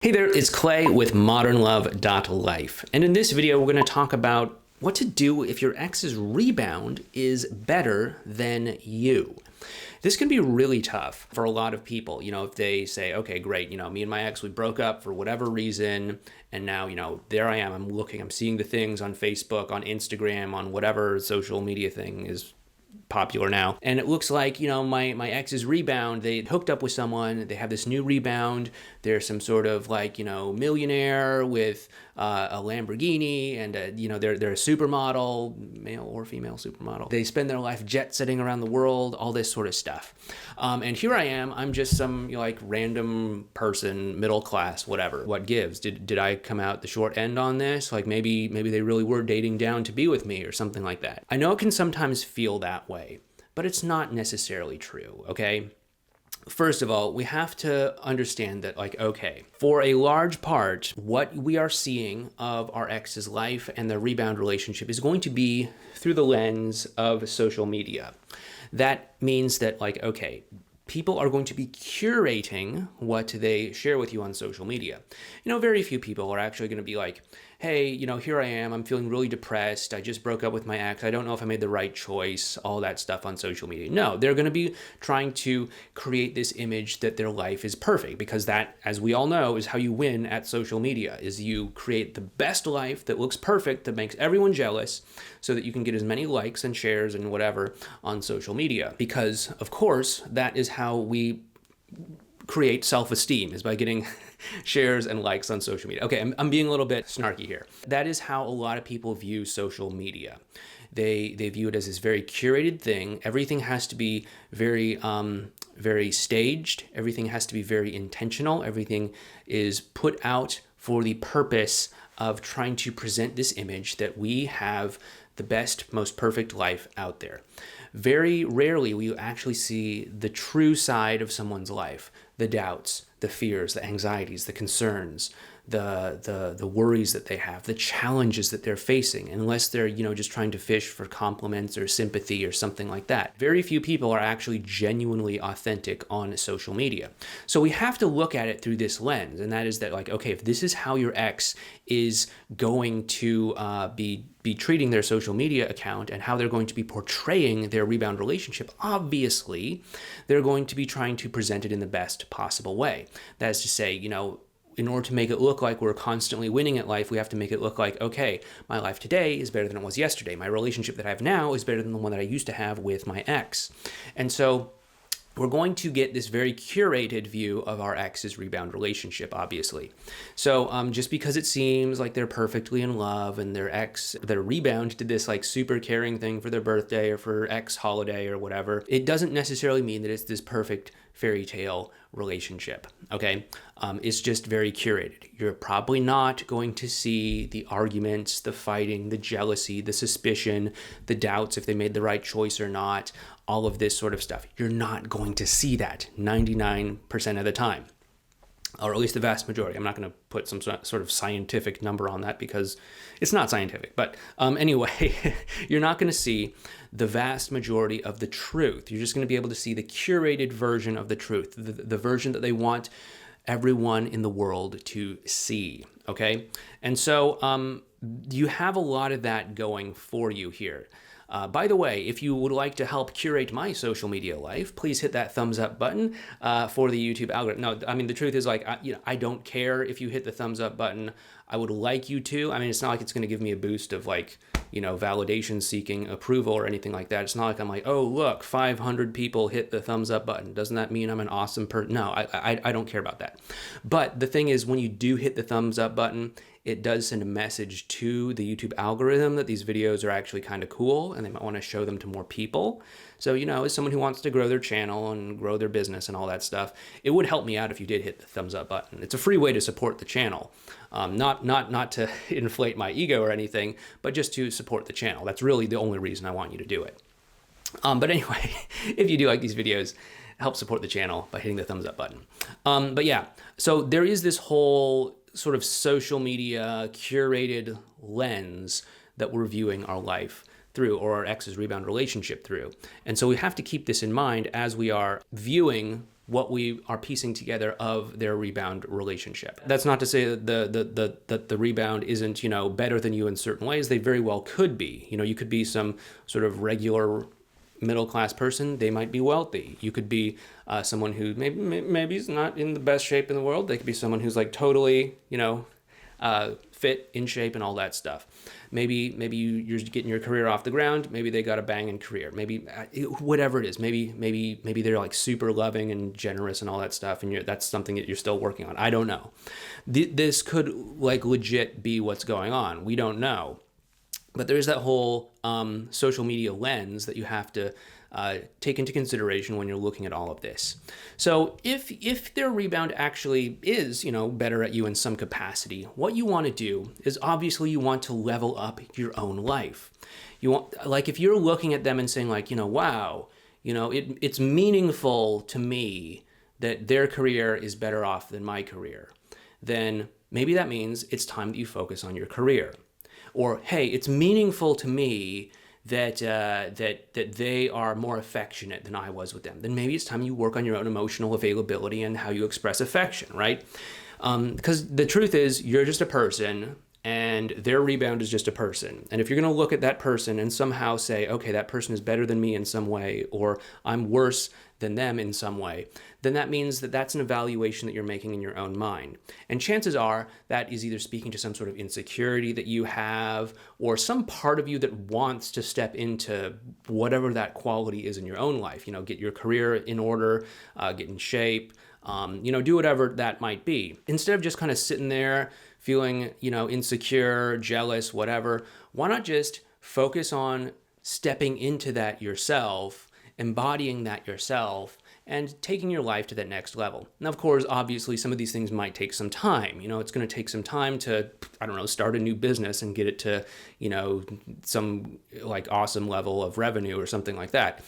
Hey there, it's Clay with modernlove.life, and in this video we're going to talk about what to do if your ex's rebound is better than you. This can be really tough for a lot of people, if they say, okay, great, me and my ex, we broke up for whatever reason, and now, there I am, I'm seeing the things on Facebook, on Instagram, on whatever social media thing is popular now. And it looks like, my ex's rebound, they hooked up with someone, they have this new rebound, they're some sort of millionaire with a Lamborghini and, they're a supermodel, male or female supermodel. They spend their life jet setting around the world, all this sort of stuff. And here I am, I'm just some random person, middle class, whatever. What gives? Did I come out the short end on this? Maybe they really were dating down to be with me or something like that. I know it can sometimes feel that way, but it's not necessarily true, okay? First of all, we have to understand that, for a large part, what we are seeing of our ex's life and their rebound relationship is going to be through the lens of social media. That means that, people are going to be curating what they share with you on social media. Very few people are actually going to be like, hey, here I am, I'm feeling really depressed, I just broke up with my ex, I don't know if I made the right choice, all that stuff on social media. No, they're going to be trying to create this image that their life is perfect, because that, as we all know, is how you win at social media, is you create the best life that looks perfect, that makes everyone jealous, so that you can get as many likes and shares and whatever on social media. Because, of course, that is how we create self-esteem, is by getting shares and likes on social media. Okay, I'm being a little bit snarky here. That is how a lot of people view social media. They view it as this very curated thing. Everything has to be very staged. Everything has to be very intentional. Everything is put out for the purpose of trying to present this image that we have the best, most perfect life out there. Very rarely will you actually see the true side of someone's life, the doubts, the fears, the anxieties, the concerns, the worries that they have, the challenges that they're facing, unless they're, just trying to fish for compliments or sympathy or something like that. Very few people are actually genuinely authentic on social media. So we have to look at it through this lens, and that is that, if this is how your ex is going to be treating their social media account and how they're going to be portraying their rebound relationship, obviously, they're going to be trying to present it in the best possible way. That is to say, in order to make it look like we're constantly winning at life, we have to make it look like, okay, my life today is better than it was yesterday. My relationship that I have now is better than the one that I used to have with my ex. And so we're going to get this very curated view of our ex's rebound relationship, obviously. So just because it seems like they're perfectly in love and their rebound did this super caring thing for their birthday or for X holiday or whatever, it doesn't necessarily mean that it's this perfect fairy tale relationship, okay? It's just very curated. You're probably not going to see the arguments, the fighting, the jealousy, the suspicion, the doubts if they made the right choice or not, all of this sort of stuff. You're not going to see that 99% of the time, or at least the vast majority. I'm not going to put some sort of scientific number on that because it's not scientific. But anyway, you're not going to see the vast majority of the truth. You're just going to be able to see the curated version of the truth, the version that they want everyone in the world to see, okay? And so you have a lot of that going for you here. By the way, if you would like to help curate my social media life, please hit that thumbs up button for the YouTube algorithm. No, the truth is I don't care if you hit the thumbs up button. I would like you to. It's not like it's going to give me a boost of validation seeking approval or anything like that. It's not like I'm like, oh, look, 500 people hit the thumbs up button. Doesn't that mean I'm an awesome person? No, I don't care about that. But the thing is, when you do hit the thumbs up button, it does send a message to the YouTube algorithm that these videos are actually kind of cool and they might want to show them to more people. So, as someone who wants to grow their channel and grow their business and all that stuff, it would help me out if you did hit the thumbs up button. It's a free way to support the channel. Not to inflate my ego or anything, but just to support the channel. That's really the only reason I want you to do it. But anyway, if you do like these videos, help support the channel by hitting the thumbs up button. But yeah, so there is this whole sort of social media curated lens that we're viewing our life through, or our ex's rebound relationship through. And so we have to keep this in mind as we are viewing what we are piecing together of their rebound relationship. That's not to say that the rebound isn't, better than you in certain ways. They very well could be. You could be some sort of regular middle-class person. They might be wealthy. You could be someone who maybe is not in the best shape in the world. They could be someone who's like totally, fit, in shape, and all that stuff. Maybe you're getting your career off the ground. Maybe they got a banging career. Maybe whatever it is. Maybe they're like super loving and generous and all that stuff, and that's something that you're still working on. I don't know. This could like legit be what's going on. We don't know. But there's that whole social media lens that you have to take into consideration when you're looking at all of this. So if their rebound actually is, better at you in some capacity, what you want to do is obviously you want to level up your own life. You want, like, if you're looking at them and saying like, wow, it's meaningful to me that their career is better off than my career, then maybe that means it's time that you focus on your career. Or, hey, it's meaningful to me that they are more affectionate than I was with them. Then maybe it's time you work on your own emotional availability and how you express affection, right? Because the truth is, you're just a person, and their rebound is just a person. And if you're going to look at that person and somehow say, okay, that person is better than me in some way, or I'm worse than them in some way, then that means that that's an evaluation that you're making in your own mind. And chances are that is either speaking to some sort of insecurity that you have, or some part of you that wants to step into whatever that quality is in your own life. Get your career in order, get in shape, do whatever that might be. Instead of just kind of sitting there feeling, insecure, jealous, whatever, why not just focus on stepping into that yourself, embodying that yourself, and taking your life to that next level. Now, of course, obviously, some of these things might take some time. It's going to take some time to, start a new business and get it to, some like awesome level of revenue or something like that.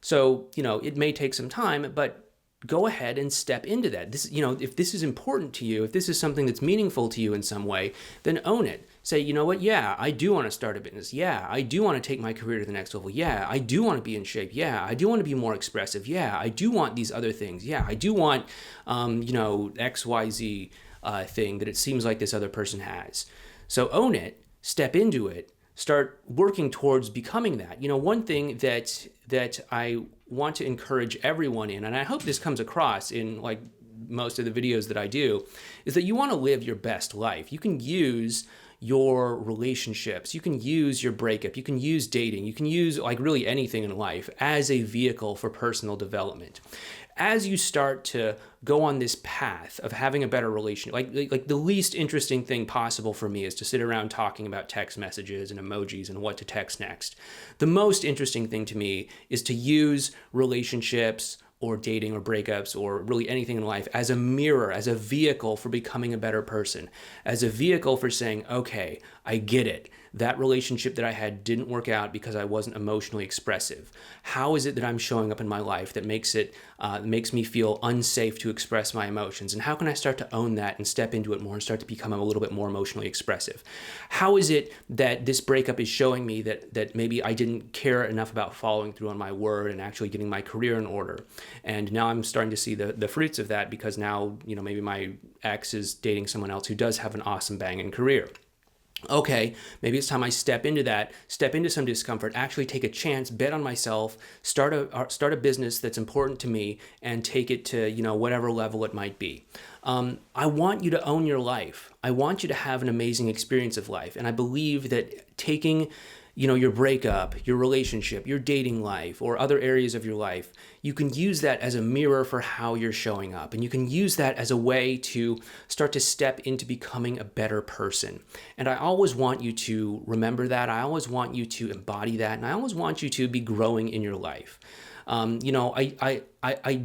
So, it may take some time, but go ahead and step into that. This, if this is important to you, if this is something that's meaningful to you in some way, then own it. Say, you know what? Yeah, I do want to start a business. Yeah, I do want to take my career to the next level. Yeah, I do want to be in shape. Yeah, I do want to be more expressive. Yeah, I do want these other things. Yeah, I do want, XYZ thing that it seems like this other person has. So own it, step into it, start working towards becoming that. One thing that I want to encourage everyone in, and I hope this comes across in like most of the videos that I do, is that you want to live your best life. You can use your relationships, you can use your breakup, you can use dating, you can use like really anything in life as a vehicle for personal development. As you start to go on this path of having a better relationship, like the least interesting thing possible for me is to sit around talking about text messages and emojis and what to text next. The most interesting thing to me is to use relationships or dating or breakups or really anything in life as a mirror, as a vehicle for becoming a better person, as a vehicle for saying, okay, I get it. That relationship that I had didn't work out because I wasn't emotionally expressive. How is it that I'm showing up in my life that makes me feel unsafe to express my emotions? And how can I start to own that and step into it more and start to become a little bit more emotionally expressive? How is it that this breakup is showing me that maybe I didn't care enough about following through on my word and actually getting my career in order? And now I'm starting to see the fruits of that, because now, maybe my ex is dating someone else who does have an awesome banging career. Okay, maybe it's time I step into that, step into some discomfort, actually take a chance, bet on myself, start a business that's important to me, and take it to, whatever level it might be. I want you to own your life. I want you to have an amazing experience of life. And I believe that taking, your breakup, your relationship, your dating life, or other areas of your life, you can use that as a mirror for how you're showing up. And you can use that as a way to start to step into becoming a better person. And I always want you to remember that. I always want you to embody that. And I always want you to be growing in your life. I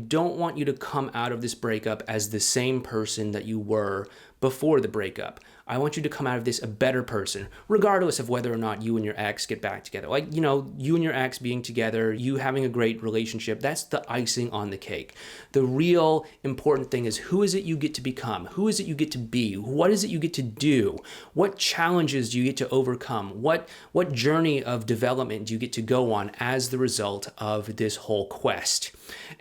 don't want you to come out of this breakup as the same person that you were before the breakup. I want you to come out of this a better person, regardless of whether or not you and your ex get back together. Like, you and your ex being together, you having a great relationship, that's the icing on the cake. The real important thing is, who is it you get to become? Who is it you get to be? What is it you get to do? What challenges do you get to overcome? What journey of development do you get to go on as the result of this whole quest?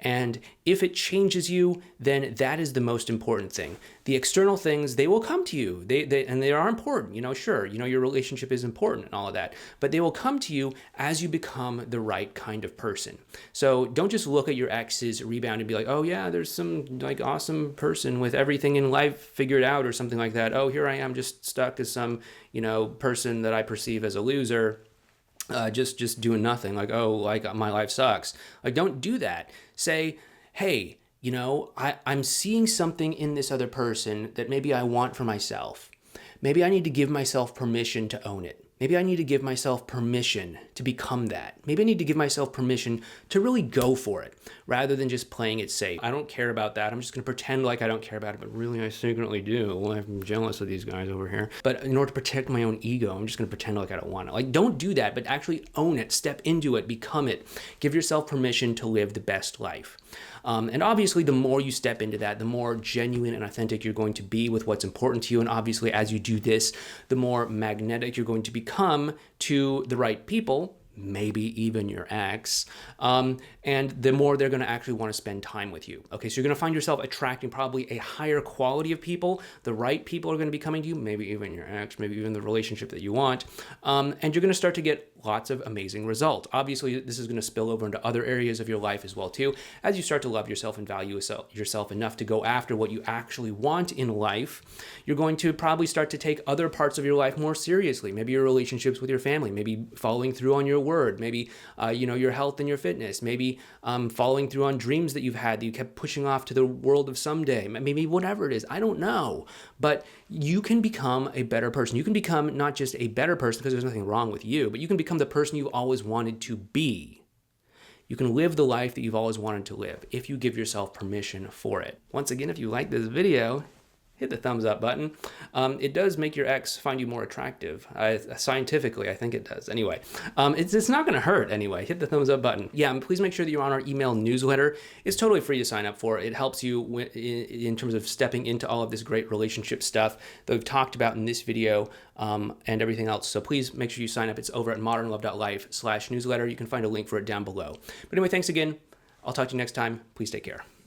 And if it changes you, then that is the most important thing. The external things, they will come to you. And they are important, sure, your relationship is important and all of that, but they will come to you as you become the right kind of person. So don't just look at your ex's rebound and be like, oh yeah, there's some like awesome person with everything in life figured out or something like that. Oh, here I am just stuck as some, person that I perceive as a loser. Just doing nothing, like, oh, like my life sucks. Like, don't do that. Say, hey, I'm seeing something in this other person that maybe I want for myself. Maybe I need to give myself permission to own it. Maybe I need to give myself permission to become that. Maybe I need to give myself permission to really go for it rather than just playing it safe. I don't care about that. I'm just going to pretend like I don't care about it, but really I secretly do. Well, I'm jealous of these guys over here. But in order to protect my own ego, I'm just going to pretend like I don't want it. Like, don't do that, but actually own it, step into it, become it. Give yourself permission to live the best life. And obviously, the more you step into that, the more genuine and authentic you're going to be with what's important to you. And obviously, as you do this, the more magnetic you're going to become to the right people, maybe even your ex, and the more they're going to actually want to spend time with you. Okay, so you're going to find yourself attracting probably a higher quality of people. The right people are going to be coming to you, maybe even your ex, maybe even the relationship that you want, and you're going to start to get lots of amazing results. Obviously, this is going to spill over into other areas of your life as well too. As you start to love yourself and value yourself enough to go after what you actually want in life, you're going to probably start to take other parts of your life more seriously. Maybe your relationships with your family, maybe following through on your word, maybe your health and your fitness, maybe following through on dreams that you've had that you kept pushing off to the world of someday, maybe whatever it is, I don't know. But you can become a better person. You can become not just a better person because there's nothing wrong with you, but you can become the person you've always wanted to be. You can live the life that you've always wanted to live if you give yourself permission for it. Once again, if you like this video, hit the thumbs up button. It does make your ex find you more attractive. Scientifically, I think it does. Anyway, it's not going to hurt anyway. Hit the thumbs up button. Yeah, and please make sure that you're on our email newsletter. It's totally free to sign up for. It helps you in terms of stepping into all of this great relationship stuff that we've talked about in this video and everything else. So please make sure you sign up. It's over at modernlove.life/newsletter. You can find a link for it down below. But anyway, thanks again. I'll talk to you next time. Please take care.